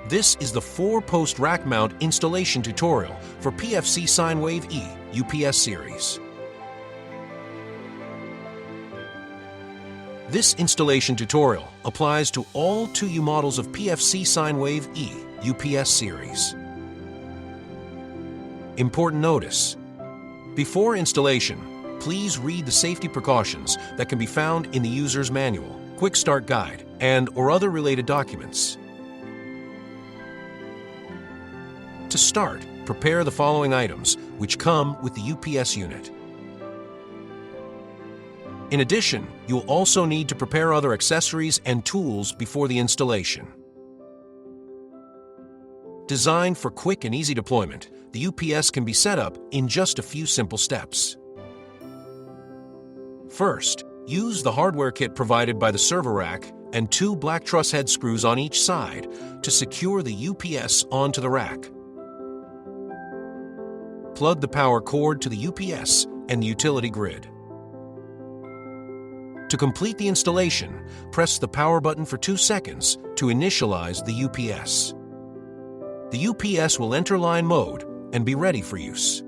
This is the 4-post rack mount installation tutorial for PFC SineWave E UPS series. This installation tutorial applies to all 2U models of PFC SineWave E UPS series. Important notice: before installation, please read the safety precautions that can be found in the user's manual, quick start guide, and/or other related documents. To start, prepare the following items, which come with the UPS unit. In addition, you'll also need to prepare other accessories and tools before the installation. Designed for quick and easy deployment, the UPS can be set up in just a few simple steps. First, use the hardware kit provided by the server rack and 2 black truss head screws on each side to secure the UPS onto the rack. Plug the power cord to the UPS and the utility grid. To complete the installation, press the power button for 2 seconds to initialize the UPS. The UPS will enter line mode and be ready for use.